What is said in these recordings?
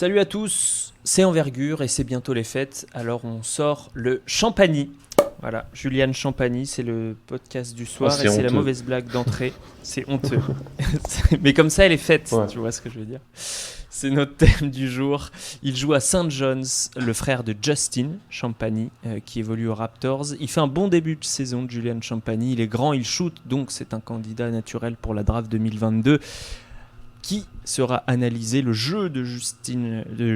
Salut à tous, c'est Envergure et c'est bientôt les fêtes, alors on sort le Champagny. Voilà, Julian Champagny, c'est le podcast du soir et c'est la mauvaise blague d'entrée. C'est honteux. Mais comme ça, elle est faite, tu vois ce que je veux dire. C'est notre thème du jour. Il joue à St. John's, le frère de Justin Champagny, qui évolue aux Raptors. Il fait un bon début de saison de Julian Champagny. Il est grand, il shoot, donc c'est un candidat naturel pour la draft 2022. Qui sera analysé, le jeu de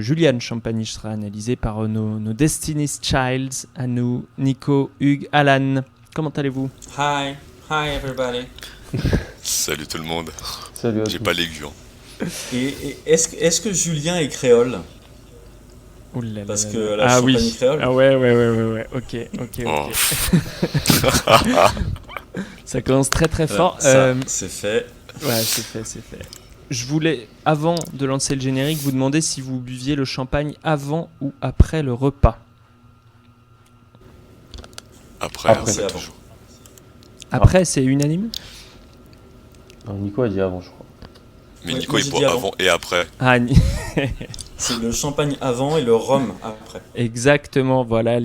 Julian Champagny sera analysé par nos Destiny's Childs, à nous, Nico, Hugues, Alan. Comment allez-vous ? Hi everybody. Salut tout le monde. Salut à J'ai tous. pas l'aiguille. Et est-ce que Julien est créole ? Parce que la Champagny oui. créole. Ah ouais, ok. Oh. Ça commence très fort. Ça, c'est fait. Ouais, c'est fait. Je voulais, avant de lancer le générique, vous demander si vous buviez le champagne avant ou après le repas. Après. C'est avant. Toujours. Après, c'est unanime ? Alors, Nico a dit avant, je crois. Mais Ouais, Nico, moi, il j'ai boit dit avant et après. Ah, C'est le champagne avant et le rhum après. exactement, voilà.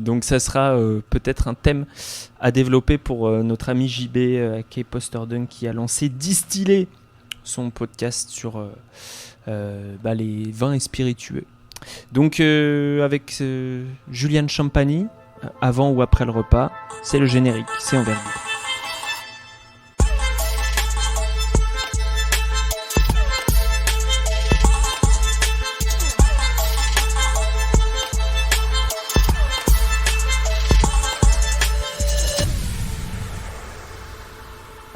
Donc ça sera peut-être un thème à développer pour notre ami JB Kay Posterdunk qui a lancé Distiller, son podcast sur les vins et spiritueux. Donc avec Julian Champagny, avant ou après le repas, c'est le générique, c'est Envergure.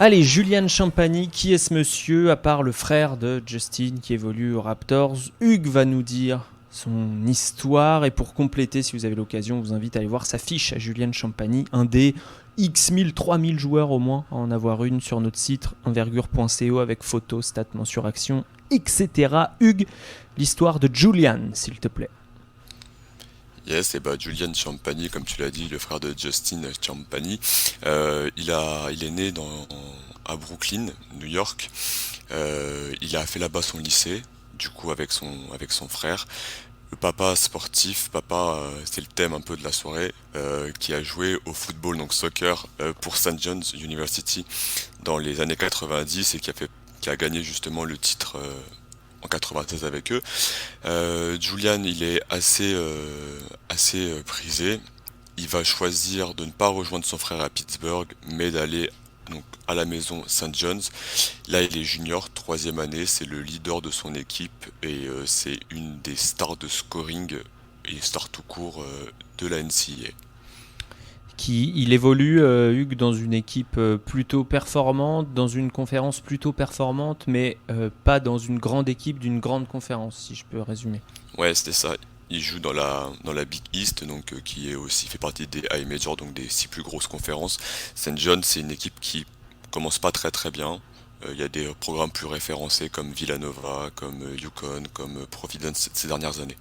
Allez, Julian Champagny, qui est ce monsieur, à part le frère de Justin qui évolue aux Raptors ? Hugues va nous dire son histoire, et pour compléter, si vous avez l'occasion, on vous invite à aller voir sa fiche à Julian Champagny, un des X 1000, 3000 joueurs au moins, à en avoir une sur notre site envergure.co avec photos, stats, mensuraction, etc. Hugues, l'histoire de Julian, s'il te plaît. Yes, et Julian Champagny, comme tu l'as dit, le frère de Justin Champagny, il est né à Brooklyn, New York. Il a fait là-bas son lycée, du coup avec son frère. Le papa sportif, c'est le thème un peu de la soirée, qui a joué au football, donc soccer, pour St. John's University dans les années 90 et qui a gagné justement le titre en 96 avec eux. Julian, il est assez prisé. Il va choisir de ne pas rejoindre son frère à Pittsburgh, mais d'aller donc à la maison St. John's. Là, il est junior, 3e année, c'est le leader de son équipe et c'est une des stars de scoring et stars tout court de la NCAA. Il évolue, Hugues, dans une équipe plutôt performante, dans une conférence plutôt performante, mais pas dans une grande équipe d'une grande conférence, si je peux résumer. Ouais, c'était ça. Il joue dans la Big East, donc qui est aussi fait partie des High Major, donc des 6 plus grosses conférences. St. John's, c'est une équipe qui commence pas très bien. Il y a des programmes plus référencés comme Villanova, comme UConn, comme Providence ces dernières années.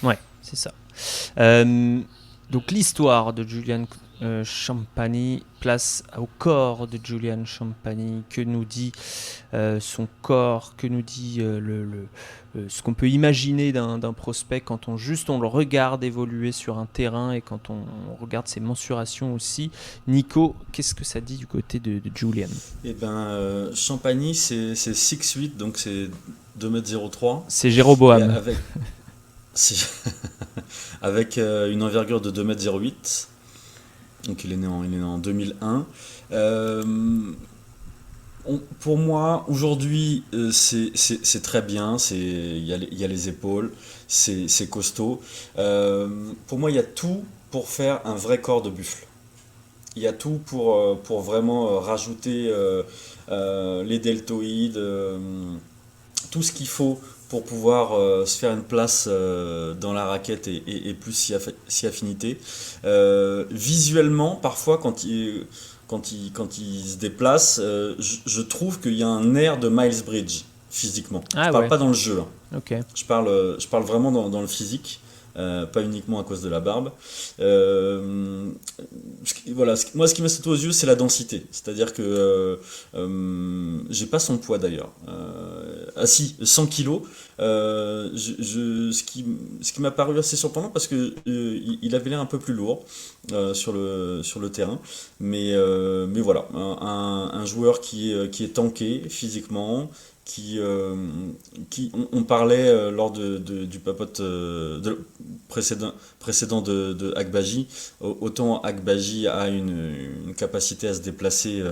Ouais, c'est ça. Donc l'histoire de Julian Champagny, place au corps de Julian Champagny. Que nous dit son corps ? Que nous dit ce qu'on peut imaginer d'un prospect quand on le regarde évoluer sur un terrain et quand on regarde ses mensurations aussi. Nico, qu'est-ce que ça dit du côté de Julian ? Champagny, c'est 6'8", donc c'est 2,03 m. C'est Jéroboam. Avec une envergure de 2,08 m. Donc il est né en 2001. Pour moi, aujourd'hui, c'est très bien. Il y a les épaules, c'est costaud. Pour moi, il y a tout pour faire un vrai corps de buffle. Il y a tout pour vraiment rajouter les deltoïdes, tout ce qu'il faut pour pouvoir se faire une place dans la raquette et plus si affinité. Visuellement, parfois, quand il se déplace, je trouve qu'il y a un air de Miles Bridges, physiquement. Je parle pas dans le jeu. Hein. Okay. Je parle vraiment dans le physique. pas uniquement à cause de la barbe. Voilà, moi ce qui m'a sauté aux yeux, c'est la densité. C'est-à-dire que j'ai pas son poids d'ailleurs. Ah si, 100 kilos. Ce qui m'a paru assez surprenant parce que il avait l'air un peu plus lourd sur le terrain. Mais voilà, un joueur qui est tanké physiquement, on parlait lors du papote précédent de Agbaji. Autant Agbaji a une capacité à se déplacer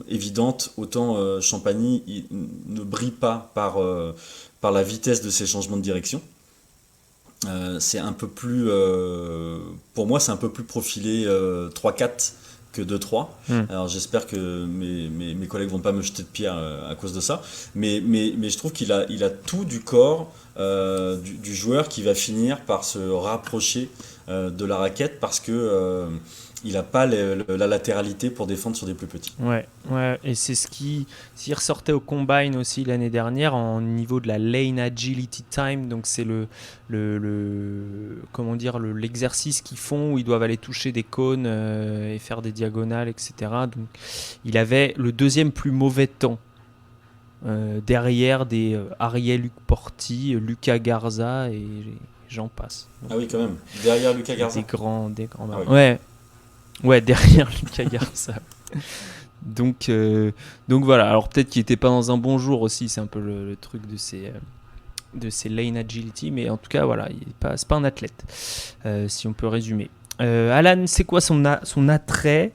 évidente, autant Champagny il ne brille pas par la vitesse de ses changements de direction. C'est un peu plus, pour moi, c'est un peu plus profilé 3-4 que 2-3. Alors j'espère que mes collègues vont pas me jeter de pierre à cause de ça. Mais je trouve qu'il a tout du corps du joueur qui va finir par se rapprocher de la raquette parce que il n'a pas la latéralité pour défendre sur des plus petits. Ouais, et c'est s'il ressortait au combine aussi l'année dernière en niveau de la lane agility time, donc c'est l'exercice qu'ils font où ils doivent aller toucher des cônes et faire des diagonales, etc. Donc il avait le deuxième plus mauvais temps derrière des Ariel Porti, Lucas Garza et j'en passe. Donc, ah oui, quand même. Derrière Lucas Garza. Des grands. Ah oui. Ouais, derrière Lucas Garza. Donc voilà. Alors peut-être qu'il n'était pas dans un bon jour aussi. C'est un peu le truc de ces lane agility. Mais en tout cas, voilà, c'est pas un athlète, si on peut résumer. Alan, c'est quoi son attrait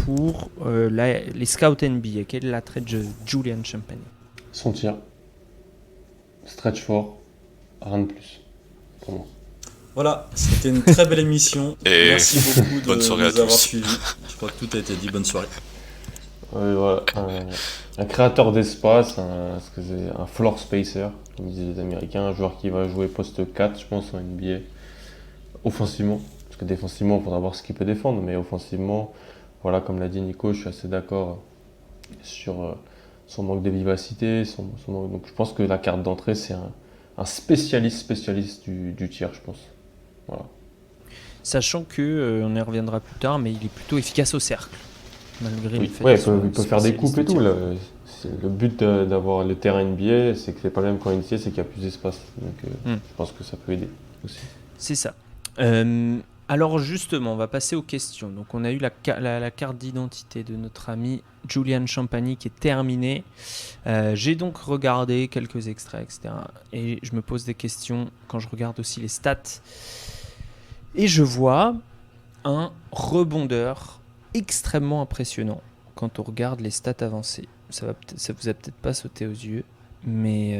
pour les scouts NBA? Quel est l'attrait de Julian Champagny? Son tir. Stretch fort. Rien de plus. Pour moi. Voilà, c'était une très belle émission. Et merci beaucoup de bonne soirée nous à avoir tous. suivis. Je crois que tout a été dit. Bonne soirée. Voilà. Un créateur d'espace, un floor spacer, comme disaient les Américains, un joueur qui va jouer poste 4, je pense, en NBA, offensivement. Parce que défensivement, il faudra voir ce qu'il peut défendre, mais offensivement, voilà, comme l'a dit Nico, je suis assez d'accord sur son manque de vivacité. Donc je pense que la carte d'entrée, c'est un spécialiste du tir, je pense. Voilà. Sachant que, on y reviendra plus tard, mais il est plutôt efficace au cercle. Malgré le fait il peut faire des coupes et tout. Le but d'avoir le terrain NBA, c'est que c'est pas le même qu'en NCAA, c'est qu'il y a plus d'espace. Donc je pense que ça peut aider aussi. C'est ça. Alors justement, on va passer aux questions. Donc on a eu la carte d'identité de notre ami Julian Champagny qui est terminée. J'ai donc regardé quelques extraits, etc. Et je me pose des questions quand je regarde aussi les stats. Et je vois un rebondeur extrêmement impressionnant quand on regarde les stats avancées. Ça vous a peut-être pas sauté aux yeux, mais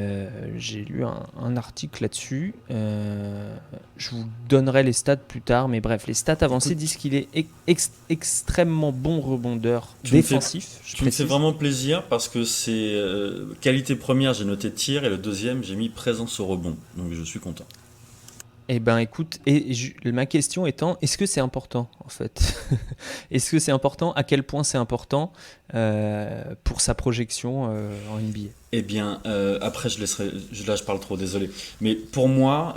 j'ai lu un article là-dessus. Je vous donnerai les stats plus tard, mais bref, les stats avancées disent qu'il est extrêmement bon rebondeur défensif. Tu me fais vraiment plaisir parce que c'est qualité première, j'ai noté tir, et le deuxième, j'ai mis présence au rebond. Donc je suis content. Eh ben écoute, ma question étant, est-ce que c'est important en fait? Est-ce que c'est important? À quel point c'est important pour sa projection en NBA? Eh bien, après là je parle trop, désolé. Mais pour moi,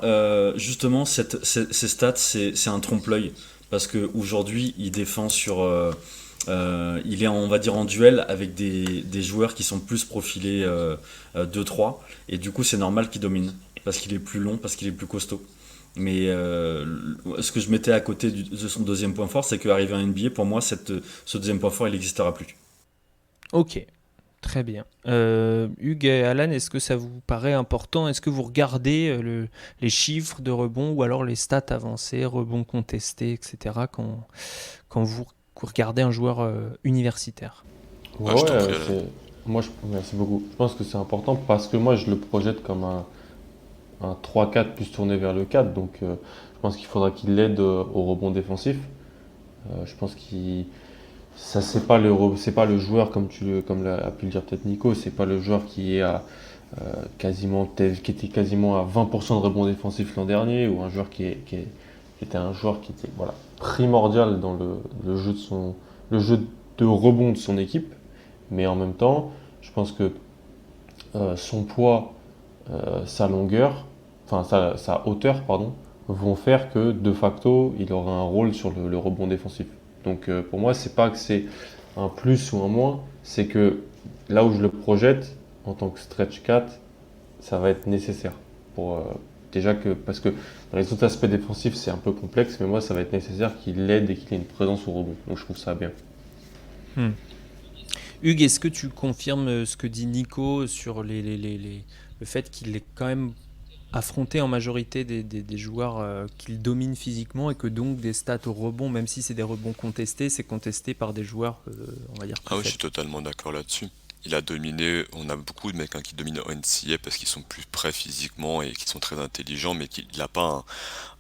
justement, ces stats, c'est un trompe-l'œil. Parce qu'aujourd'hui, il défend il est on va dire en duel avec des joueurs qui sont plus profilés 2-3. Et du coup, c'est normal qu'il domine. Parce qu'il est plus long, parce qu'il est plus costaud. Mais ce que je mettais à côté de son deuxième point fort, c'est qu'arrivé à NBA, pour moi, ce deuxième point fort, il n'existera plus. Ok, très bien. Hugues et Alan, est-ce que ça vous paraît important? Est-ce que vous regardez les chiffres de rebond ou alors les stats avancées, rebond contesté, etc. quand vous regardez un joueur universitaire? Merci beaucoup. Je pense que c'est important parce que moi, je le projette comme un 3-4 plus tourné vers le 4, donc je pense qu'il faudra qu'il l'aide au rebond défensif. Je pense c'est pas le joueur comme a pu le dire peut-être Nico, c'est pas le joueur qui est qui était quasiment à 20% de rebond défensif l'an dernier, ou un joueur qui était un joueur qui était primordial dans le jeu de rebond de son équipe, mais en même temps, je pense que son poids, sa longueur, sa hauteur, pardon, vont faire que de facto, il aura un rôle sur le rebond défensif. Donc pour moi, c'est pas que c'est un plus ou un moins, c'est que là où je le projette en tant que stretch 4, ça va être nécessaire pour déjà que parce que dans les autres aspects défensifs, c'est un peu complexe, mais moi, ça va être nécessaire qu'il aide et qu'il ait une présence au rebond. Donc je trouve ça bien. Hugues, est-ce que tu confirmes ce que dit Nico sur le fait qu'il est quand même affronté en majorité des joueurs qu'il domine physiquement et que donc des stats au rebond, même si c'est des rebonds contestés, c'est contesté par des joueurs, on va dire, Ah oui, je suis totalement d'accord là-dessus. Il a dominé, on a beaucoup de mecs qui dominent en NCAA parce qu'ils sont plus prêts physiquement et qui sont très intelligents, mais qu'il n'a pas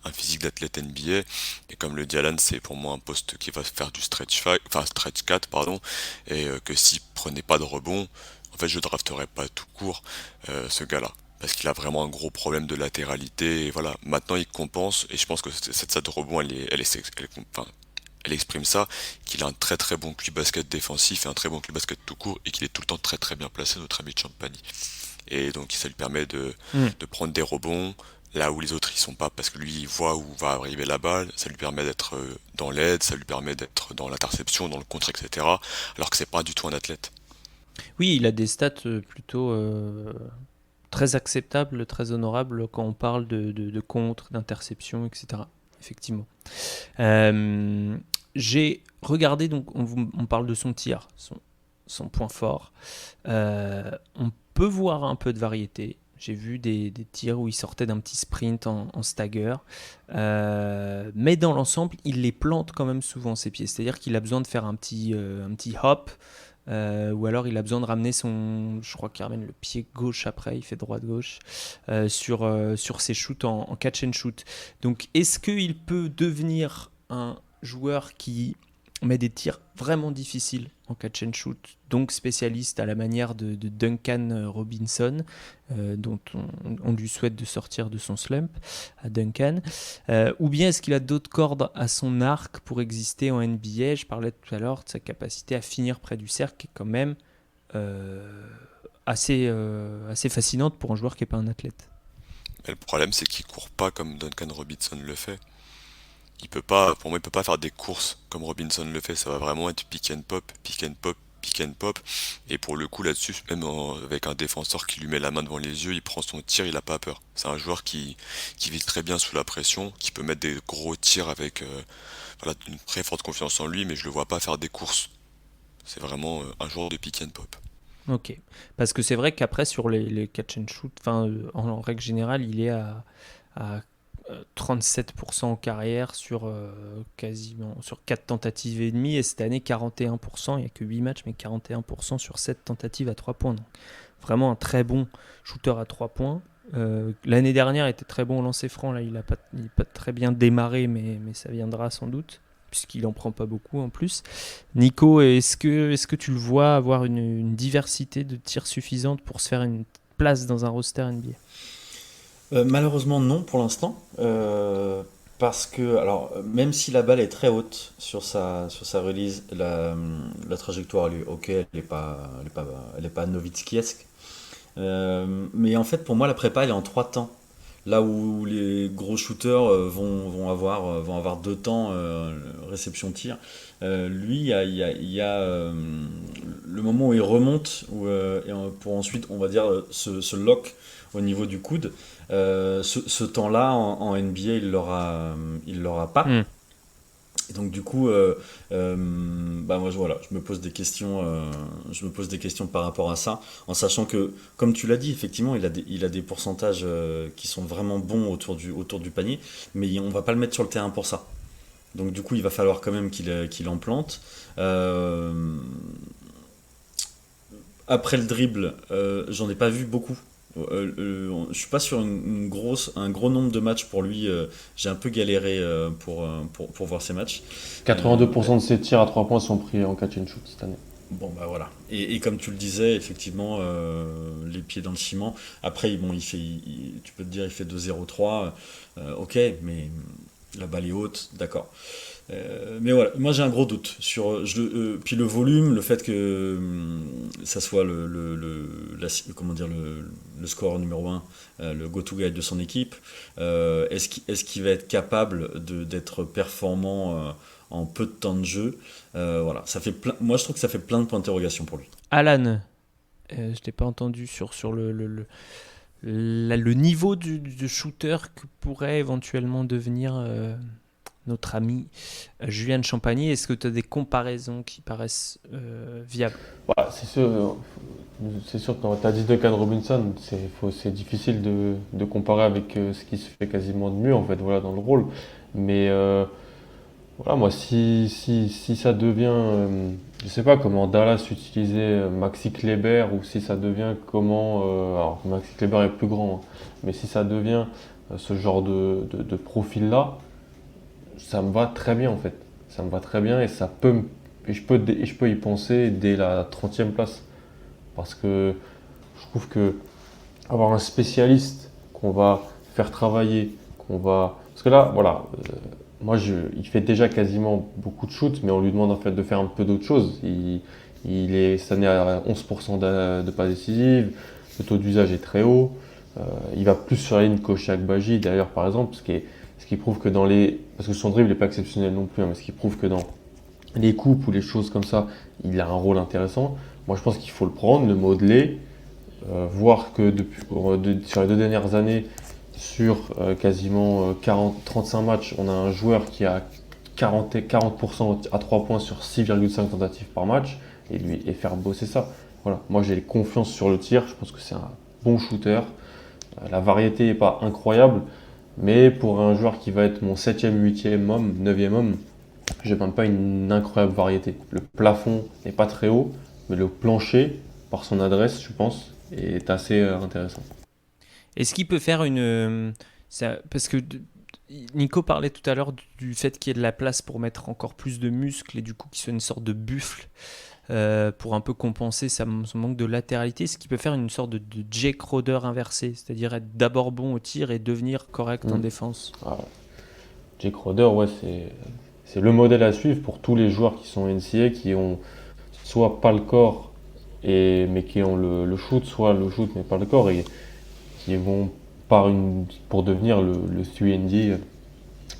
un physique d'athlète NBA. Et comme le dit Alan, c'est pour moi un poste qui va faire du stretch 4, pardon, et que s'il prenait pas de rebond, en fait je drafterais pas tout court ce gars-là. Parce qu'il a vraiment un gros problème de latéralité, et voilà. Maintenant il compense, et je pense que cette stat de rebond, elle exprime ça, qu'il a un très très bon QI basket défensif et un très bon QI basket tout court et qu'il est tout le temps très très bien placé, notre ami Champagny. Et donc ça lui permet de prendre des rebonds là où les autres ils sont pas, parce que lui il voit où va arriver la balle, ça lui permet d'être dans l'aide, ça lui permet d'être dans l'interception, dans le contre, etc. Alors que c'est pas du tout un athlète. Oui, il a des stats plutôt très acceptables, très honorables quand on parle de contre, d'interception, etc. Effectivement. J'ai regardé, donc on parle de son tir, son point fort. On peut voir un peu de variété. J'ai vu des tirs où il sortait d'un petit sprint en stagger. Mais dans l'ensemble, il les plante quand même souvent ses pieds. C'est-à-dire qu'il a besoin de faire un petit hop. Ou alors il a besoin de ramener je crois qu'il ramène le pied gauche après, il fait droite-gauche, sur ses shoots en catch and shoot. Donc est-ce qu'il peut devenir un joueur qui met des tirs vraiment difficiles en catch and shoot, donc spécialiste à la manière de Duncan Robinson, dont on lui souhaite de sortir de son slump à Duncan, ou bien est-ce qu'il a d'autres cordes à son arc pour exister en NBA? Je parlais tout à l'heure de sa capacité à finir près du cercle, qui est quand même assez fascinante pour un joueur qui n'est pas un athlète. Et le problème c'est qu'il court pas comme Duncan Robinson le fait. Il peut pas, pour moi, il peut pas faire des courses comme Robinson le fait. Ça va vraiment être pick and pop, pick and pop, pick and pop. Et pour le coup, là-dessus, même avec un défenseur qui lui met la main devant les yeux, il prend son tir, il a pas peur. C'est un joueur qui vit très bien sous la pression, qui peut mettre des gros tirs avec une très forte confiance en lui, mais je le vois pas faire des courses. C'est vraiment un joueur de pick and pop. Ok. Parce que c'est vrai qu'après, sur les catch and shoot, en règle générale, il est à 37% en carrière sur quasiment sur 4 tentatives et demie, et cette année 41%, il n'y a que 8 matchs mais 41% sur 7 tentatives à 3 points. Donc, vraiment un très bon shooter à 3 points. L'année dernière il était très bon au lancer franc, là il n'a pas très bien démarré, mais ça viendra sans doute puisqu'il en prend pas beaucoup en plus. Nico, est-ce que tu le vois avoir une diversité de tirs suffisante pour se faire une place dans un roster NBA? Malheureusement non pour l'instant, parce que alors même si la balle est très haute sur sa release, la trajectoire elle est ok, elle est pas Nowitzkiesque, mais en fait pour moi la prépa elle est en trois temps. Là où les gros shooters vont avoir deux temps, réception tir. Lui, il y a le moment où il remonte, pour ensuite, on va dire, se lock au niveau du coude. Ce temps-là, en NBA, il l'aura pas. Et donc du coup, moi voilà, je me pose des questions par rapport à ça, en sachant que, comme tu l'as dit, effectivement, il a des pourcentages qui sont vraiment bons autour du panier, mais on va pas le mettre sur le terrain pour ça. Donc du coup, il va falloir quand même qu'il en plante. Après le dribble, j'en ai pas vu beaucoup. Je suis pas sur un gros nombre de matchs pour lui. J'ai un peu galéré pour voir ses matchs. 82% de ses tirs à 3 points sont pris en catch and shoot cette année. Bon bah voilà. Et comme tu le disais, effectivement, les pieds dans le ciment. Après, bon, tu peux te dire, il fait 2-0-3, ok, mais La balle est haute, d'accord. Mais voilà, moi j'ai un gros doute sur puis le volume, le fait que ça soit comment dire, le score numéro un, le go-to guy de son équipe. Est-ce qu'il va être capable d'être performant en peu de temps de jeu? Voilà, moi je trouve que ça fait plein de points d'interrogation pour lui. Alan, je t'ai pas entendu sur le niveau du shooter que pourrait éventuellement devenir notre ami Julian Champagny. Est-ce que tu as des comparaisons qui paraissent viables? Bah, c'est sûr que quand tu as dit Duncan Robinson, c'est difficile de comparer avec ce qui se fait quasiment de mieux en fait, voilà, dans le rôle. Mais voilà, moi, si ça devient, je sais pas comment Dallas utilisait Maxi Kleber ou si ça devient alors Maxi Kleber est plus grand, hein, mais si ça devient ce genre de profil-là, ça me va très bien en fait. Ça me va très bien et je peux y penser dès la 30e place. Parce que je trouve que avoir un spécialiste qu'on va faire travailler, parce que là, voilà, il fait déjà quasiment beaucoup de shoots, mais on lui demande en fait de faire un peu d'autres choses. Il est cette année à 11% de passes décisives, le taux d'usage est très haut. Il va plus sur la ligne qu'Oshie Agbaji d'ailleurs par exemple, ce qui prouve que parce que son dribble n'est pas exceptionnel non plus, hein, mais ce qui prouve que dans les coupes ou les choses comme ça, il a un rôle intéressant. Moi je pense qu'il faut le prendre, le modeler, voir que sur les 2 dernières années, sur quasiment 35 matchs, on a un joueur qui a 40% à 3 points sur 6,5 tentatives par match et faire bosser ça. Voilà. Moi j'ai confiance sur le tir, je pense que c'est un bon shooter. La variété n'est pas incroyable, mais pour un joueur qui va être mon 7e, 8e homme, 9e homme, je ne demande pas une incroyable variété. Le plafond n'est pas très haut, mais le plancher, par son adresse, je pense, est assez intéressant. Est-ce qu'il peut faire parce que Nico parlait tout à l'heure du fait qu'il y ait de la place pour mettre encore plus de muscles et du coup qu'il soit une sorte de buffle pour un peu compenser son manque de latéralité. Est-ce qu'il peut faire une sorte de Jake Crowder inversé, c'est-à-dire être d'abord bon au tir et devenir correct en défense? Jake Crowder, ouais, c'est le modèle à suivre pour tous les joueurs qui sont NCAA, qui ont soit pas le corps, mais qui ont le shoot, soit le shoot mais pas le corps, et qui vont pour devenir le 3&D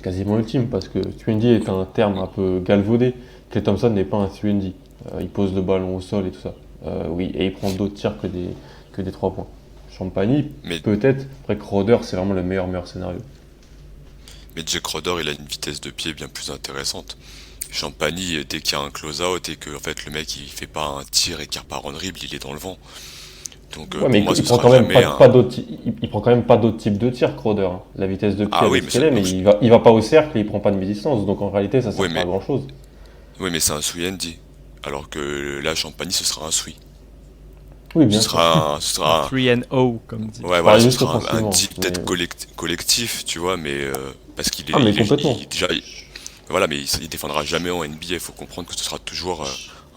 quasiment ultime, parce que 3&D est un terme un peu galvaudé. Klay Thompson n'est pas un 3&D. Il pose le ballon au sol et tout ça. Oui, et il prend d'autres tirs que des 3 points. Champagny, peut-être. Après, Crowder, c'est vraiment le meilleur scénario. Mais Jake Crowder, il a une vitesse de pied bien plus intéressante. Champagny, dès qu'il y a un close-out et que en fait, le mec il fait pas un tir et qu'il repart en dribble, il est dans le vent. Donc, ouais, mais il prend quand même il prend quand même pas d'autres types de tirs, Crowder. Hein. La vitesse de pied, mais il va pas au cercle et il prend pas de mi-distance. Donc en réalité, ça sert pas à grand-chose. Oui, mais c'est un 3&D. Alors que là, Champagny, ce sera un 3. Oui, bien sûr. Ce sera un 3-0, comme dit. Ouais, voilà, ce sera un deep peut-être collectif, tu vois, mais parce qu'il est déjà. Voilà, mais il défendra jamais en NBA. Il faut comprendre que ce sera toujours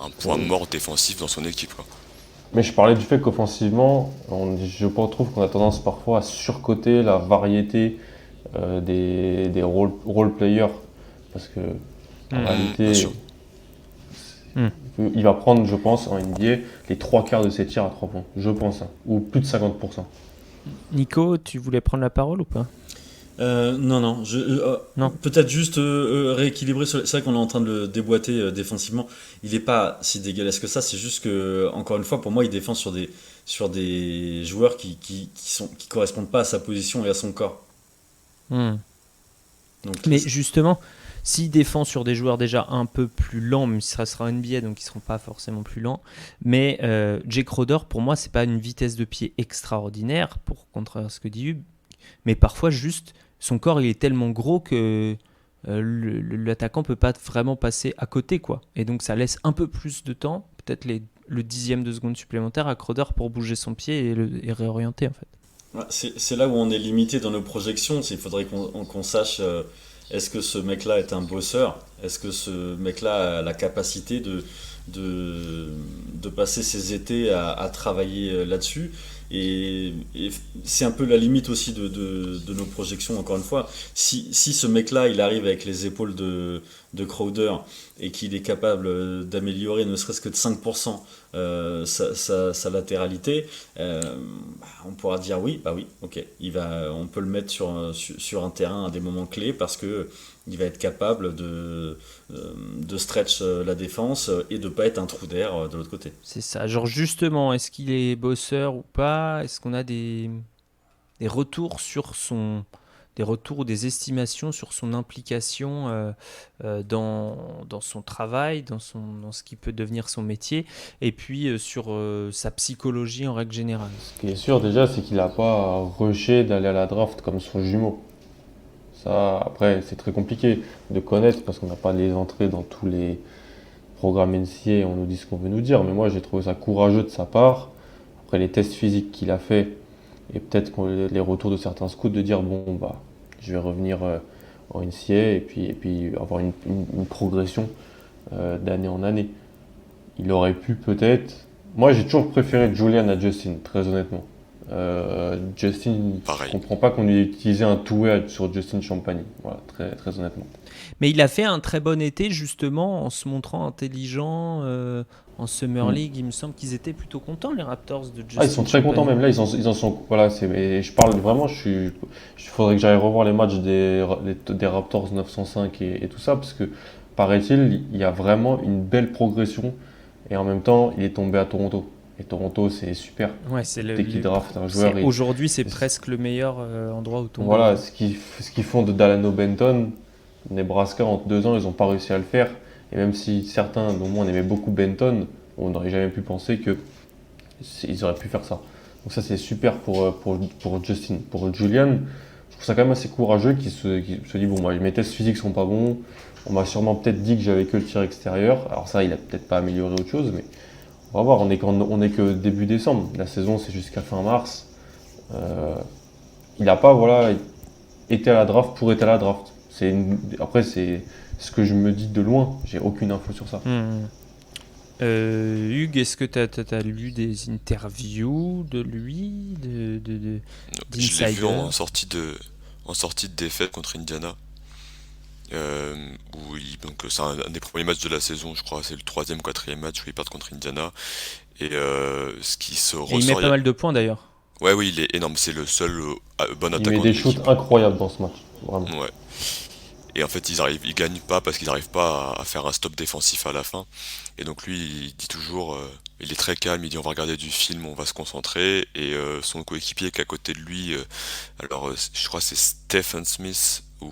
un point mort défensif dans son équipe, quoi. Mais je parlais du fait qu'offensivement, je trouve qu'on a tendance parfois à surcoter la variété des role players. Parce que, en réalité, il va prendre, je pense, en NBA, les 3/4 de ses tirs à 3 points. Je pense, hein, ou plus de 50%. Nico, tu voulais prendre la parole ou pas? Non. Non. Peut-être juste rééquilibrer. C'est vrai qu'on est en train de le déboîter défensivement. Il n'est pas si dégueulasse que ça. C'est juste que, encore une fois, pour moi, il défend sur des joueurs qui correspondent pas à sa position et à son corps. Donc, mais justement, s'il défend sur des joueurs déjà un peu plus lents, même si ça sera NBA, donc ils ne seront pas forcément plus lents. Mais Jake Crowder, pour moi, c'est pas une vitesse de pied extraordinaire, pour contraire ce que dit Hub. Mais parfois, juste, son corps il est tellement gros que l'attaquant peut pas vraiment passer à côté, quoi. Et donc ça laisse un peu plus de temps, peut-être le 10e de seconde supplémentaire à Crowder pour bouger son pied et réorienter, en fait. C'est là où on est limité dans nos projections. Il faudrait qu'on sache est-ce que ce mec-là est un bosseur. Est-ce que ce mec-là a la capacité de passer ses étés à travailler là-dessus? Et c'est un peu la limite aussi de nos projections, encore une fois. Si ce mec-là, il arrive avec les épaules de Crowder et qu'il est capable d'améliorer ne serait-ce que de 5% sa latéralité, on pourra dire oui, bah oui, ok, on peut le mettre sur un terrain à des moments clés parce que il va être capable de stretch la défense et de pas être un trou d'air de l'autre côté. C'est ça. Genre justement, est-ce qu'il est bosseur ou pas? Est-ce qu'on a des retours sur des retours ou des estimations sur son implication dans son travail, dans ce qui peut devenir son métier, et puis sur sa psychologie en règle générale. Ce qui est sûr déjà, c'est qu'il n'a pas rushé d'aller à la draft comme son jumeau. Ça, après, c'est très compliqué de connaître parce qu'on n'a pas les entrées dans tous les programmes NCAA et on nous dit ce qu'on veut nous dire. Mais moi, j'ai trouvé ça courageux de sa part. Après les tests physiques qu'il a fait et peut-être les retours de certains scouts de dire bon, bah, je vais revenir en NCAA et puis avoir une progression d'année en année. Il aurait pu peut-être. Moi, j'ai toujours préféré Julian à Justin, très honnêtement. Justin, je Pareil. comprends pas qu'on ait utilisé un two-way sur Justin Champagny. Voilà, très, très honnêtement. Mais il a fait un très bon été justement en se montrant intelligent en Summer League. Il me semble qu'ils étaient plutôt contents, les Raptors de Justin. Ah, ils sont très contents même. Là, ils en sont. Voilà, mais je parle vraiment. Il faudrait que j'aille revoir les matchs des Raptors 905 et tout ça parce que paraît-il, il y a vraiment une belle progression et en même temps, il est tombé à Toronto. Et Toronto, c'est super. Ouais, c'est Dès qu'ils draftent un joueur. Aujourd'hui, c'est presque le meilleur endroit où tomber. Voilà, ce qu'ils font de Dalano Benton, Nebraska, en 2 ans, ils n'ont pas réussi à le faire. Et même si certains, dont moi, on aimait beaucoup Benton, on n'aurait jamais pu penser qu'ils auraient pu faire ça. Donc ça, c'est super pour Justin. Pour Julian, je trouve ça quand même assez courageux qu'il se dit, bon, moi, mes tests physiques sont pas bons. On m'a sûrement peut-être dit que j'avais que le tir extérieur. Alors ça, il a peut-être pas amélioré autre chose, mais on va voir. On est que début décembre. La saison, c'est jusqu'à fin mars. Il n'a pas été à la draft pour être à la draft. Après, c'est ce que je me dis de loin. J'ai aucune info sur ça. Hugues, est-ce que tu as lu des interviews de lui, Je l'ai vu d'insider? en sortie de défaite contre Indiana. Donc c'est un des premiers matchs de la saison, je crois, c'est le 3e ou 4e match où ils perdent contre Indiana. Et ce qui se Et ressort. il met pas mal de points d'ailleurs. Ouais, oui, il est énorme. C'est le seul bon Il met attaquant de des l'équipe. shoots incroyables dans ce match. Vraiment. Ouais. Et en fait, ils gagnent pas parce qu'ils n'arrivent pas à faire un stop défensif à la fin. Et donc lui, il dit toujours, il est très calme, il dit on va regarder du film, on va se concentrer. Et son coéquipier qui est à côté de lui, je crois que c'est Stephen Smith, ou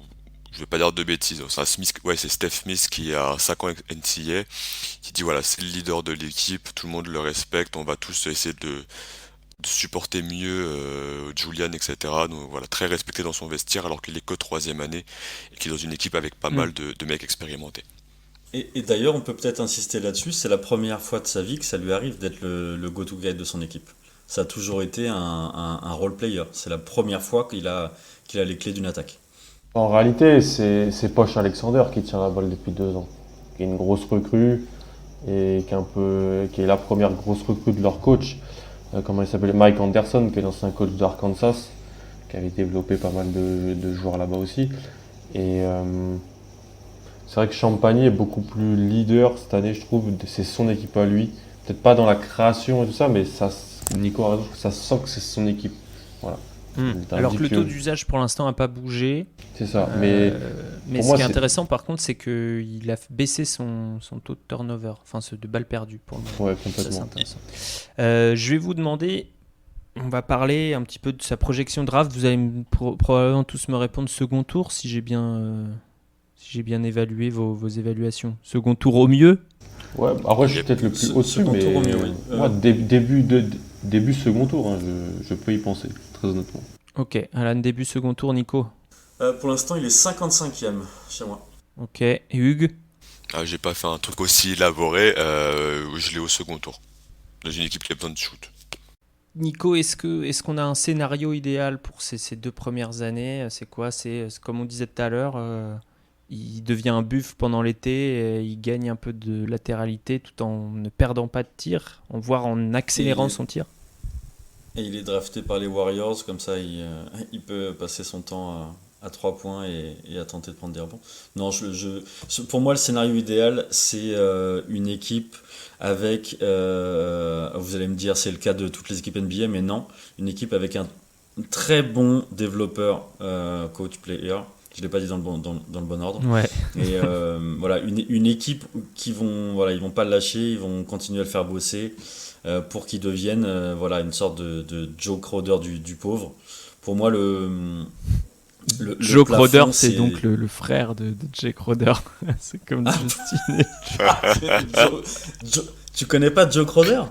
je vais pas dire de bêtises, c'est Steph Smith qui a 5 ans NCAA, qui dit voilà, c'est le leader de l'équipe, tout le monde le respecte, on va tous essayer de supporter mieux Julian, etc. Donc voilà, très respecté dans son vestiaire alors qu'il est que 3e année et qu'il est dans une équipe avec pas mal de mecs expérimentés. Et d'ailleurs, on peut peut-être insister là-dessus, c'est la première fois de sa vie que ça lui arrive d'être le go-to guy de son équipe. Ça a toujours été un role player. C'est la première fois qu'il a les clés d'une attaque. En réalité, c'est Posh Alexander qui tient la balle depuis 2 ans. Qui est une grosse recrue et qui est la première grosse recrue de leur coach. Comment il s'appelait? Mike Anderson, qui est l'ancien coach d'Arkansas, qui avait développé pas mal de joueurs là-bas aussi. Et c'est vrai que Champagny est beaucoup plus leader cette année, je trouve. C'est son équipe à lui. Peut-être pas dans la création et tout ça, mais Nico a raison, ça sent que c'est son équipe. Voilà. Alors que le taux d'usage pour l'instant n'a pas bougé. C'est ça. Mais ce qui est intéressant par contre, c'est qu'il a baissé son taux de turnover, enfin de balles perdues pour le moment. Ouais, complètement. Ça, c'est intéressant. Je vais vous demander, on va parler un petit peu de sa projection draft. Vous allez probablement tous me répondre second tour si j'ai bien évalué vos évaluations. Second tour au mieux. Ouais, après je suis peut-être le plus au-dessus, mais tour au mieux, oui. Moi début second tour, hein, je peux y penser, très honnêtement. Ok, Alan, début second tour, Nico. Pour l'instant, il est 55e chez moi. Ok, et Hugues? J'ai pas fait un truc aussi élaboré, je l'ai au second tour, dans une équipe qui a besoin de shoot. Nico, est-ce qu'on a un scénario idéal pour ces 2 premières années? C'est quoi? C'est comme on disait tout à l'heure, il devient un buff pendant l'été, et il gagne un peu de latéralité tout en ne perdant pas de tir, voire en accélérant son tir. Et il est drafté par les Warriors, comme ça il peut passer son temps à 3 points et à tenter de prendre des rebonds. Non, pour moi, le scénario idéal, c'est une équipe avec, vous allez me dire, c'est le cas de toutes les équipes NBA, mais non, une équipe avec un très bon développeur, coach, player. Je ne l'ai pas dit dans le bon ordre. Ouais. Et voilà, une équipe qui ils vont pas le lâcher, ils vont continuer à le faire bosser pour qu'il devienne une sorte de Joe Crowder du pauvre. Pour moi, Joe Crowder, c'est donc le frère de Jay Crowder. C'est comme Justin. Tu connais pas Joe Crowder?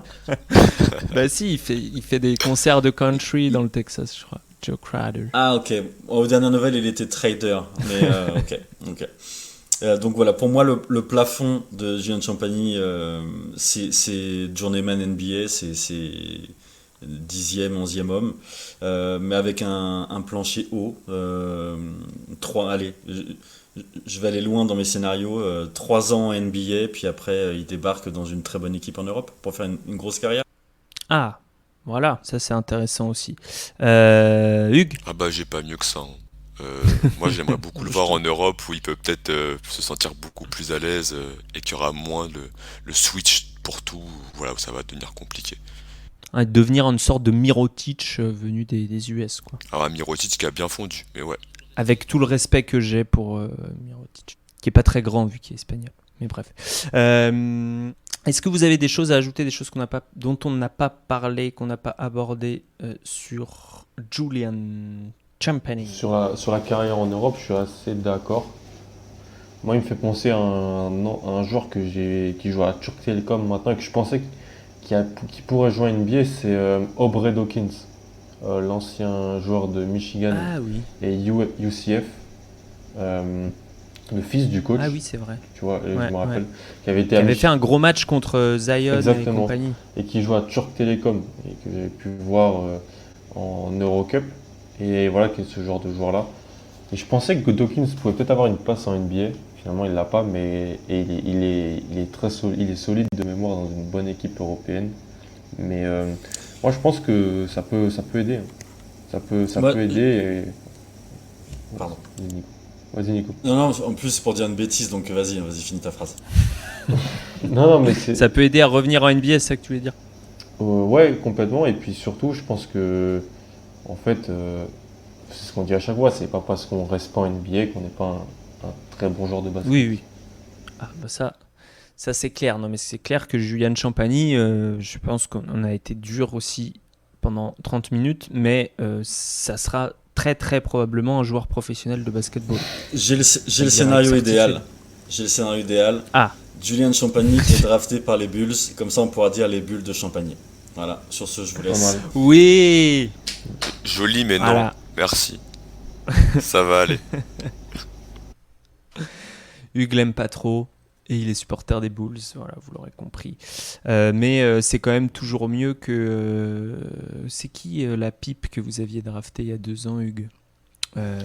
Bah si, il fait des concerts de country dans le Texas, je crois. Joe Crowder. Ah ok, aux dernières nouvelles il était trader, mais ok. Donc voilà, pour moi le plafond de Julian Champagny, c'est journeyman NBA, c'est 10e, 11e homme, mais avec un plancher haut. Je vais aller loin dans mes scénarios, 3 ans en NBA, puis après il débarque dans une très bonne équipe en Europe pour faire une grosse carrière. Ah, voilà, ça c'est intéressant aussi. Hugues? Ah bah j'ai pas mieux que ça. Moi j'aimerais beaucoup le voir en Europe où il peut peut-être se sentir beaucoup plus à l'aise et qu'il y aura moins le switch pour tout, voilà, où ça va devenir compliqué. Devenir une sorte de Mirotic venu des US, quoi. Alors un Mirotic qui a bien fondu, mais ouais. Avec tout le respect que j'ai pour Mirotic, qui est pas très grand vu qu'il est espagnol. Mais bref. Est-ce que vous avez des choses à ajouter, des choses dont on n'a pas parlé, qu'on n'a pas abordé sur Julian Champagny? Sur la carrière en Europe, je suis assez d'accord. Moi, il me fait penser à un joueur qui joue à Turk Telecom maintenant et que je pensais qui pourrait jouer à NBA, c'est Aubrey Dawkins, l'ancien joueur de Michigan et UCF. Le fils du coach. Ah oui, c'est vrai. Tu vois, je me rappelle. Ouais. Qui avait fait un gros match contre Zion et compagnie. Et qui joue à Turk Telecom et que j'ai pu voir en Eurocup. Et voilà, qui est ce genre de joueur-là. Et je pensais que Dawkins pouvait peut-être avoir une place en NBA. Finalement, il l'a pas, mais il est très solide. Il est solide de mémoire dans une bonne équipe européenne. Mais moi, je pense que ça peut aider. Ça peut aider. Pardon. Vas-y Nico. Non, en plus c'est pour dire une bêtise, donc vas-y, finis ta phrase. non, mais ça peut aider à revenir en NBA, c'est ça que tu voulais dire? Ouais, complètement. Et puis surtout, je pense que, en fait, c'est ce qu'on dit à chaque fois, c'est pas parce qu'on reste pas en NBA qu'on n'est pas un très bon joueur de basket. Oui. Ah, bah ça c'est clair. Non, mais c'est clair que Julian Champagny, je pense qu'on a été dur aussi pendant 30 minutes, mais ça sera très très probablement un joueur professionnel de basketball. J'ai le scénario idéal. Ah. Julian Champagny est drafté par les Bulls, comme ça on pourra dire les Bulls de Champagny. Voilà, sur ce je vous laisse. Oui. Joli mais non, merci. Ça va aller. Hugues l'aime pas trop et il est supporter des Bulls, voilà, vous l'aurez compris. Mais c'est quand même toujours mieux que... c'est qui la pipe que vous aviez draftée il y a 2 ans, Hugues?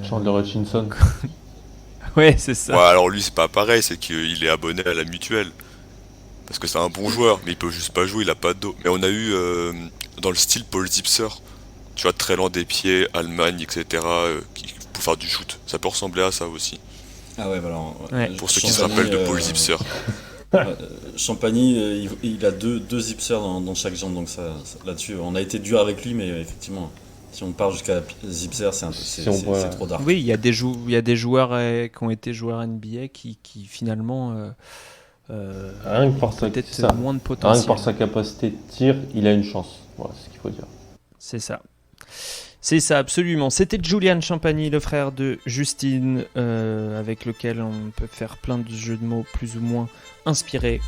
Chandler Hutchinson. Ouais, c'est ça. Ouais, alors lui c'est pas pareil, c'est qu'il est abonné à la mutuelle. Parce que c'est un bon joueur, mais il peut juste pas jouer, il a pas de dos. Mais on a eu dans le style Paul Zipser, tu vois, très lent des pieds, Allemagne, etc., pour faire du shoot. Ça peut ressembler à ça aussi. Ah ouais, voilà. Pour ceux qui se rappellent de Paul Zipser. Champagny, il a deux zipsers dans chaque jambe, donc ça, là-dessus, on a été dur avec lui, mais effectivement, si on part jusqu'à zipser, c'est trop dark. Oui, il y a des joueurs qui ont été joueurs NBA qui finalement rien que par peut-être moins de potentiel. Rien que par sa capacité de tir, il a une chance. Voilà, c'est ce qu'il faut dire. C'est ça. C'est ça, absolument. C'était Julian Champagny, le frère de Justine, avec lequel on peut faire plein de jeux de mots plus ou moins inspirés.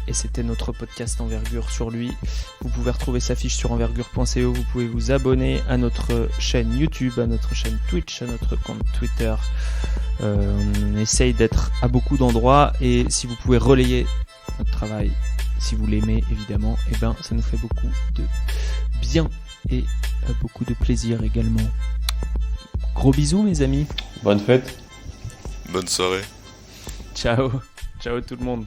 Et c'était notre podcast Envergure sur lui. Vous pouvez retrouver sa fiche sur envergure.co. Vous pouvez vous abonner à notre chaîne YouTube, à notre chaîne Twitch, à notre compte Twitter. On essaye d'être à beaucoup d'endroits. Et si vous pouvez relayer notre travail, si vous l'aimez évidemment, et ben ça nous fait beaucoup de bien et beaucoup de plaisir également. Gros bisous mes amis. Bonne fête. Bonne soirée. Ciao. Ciao tout le monde.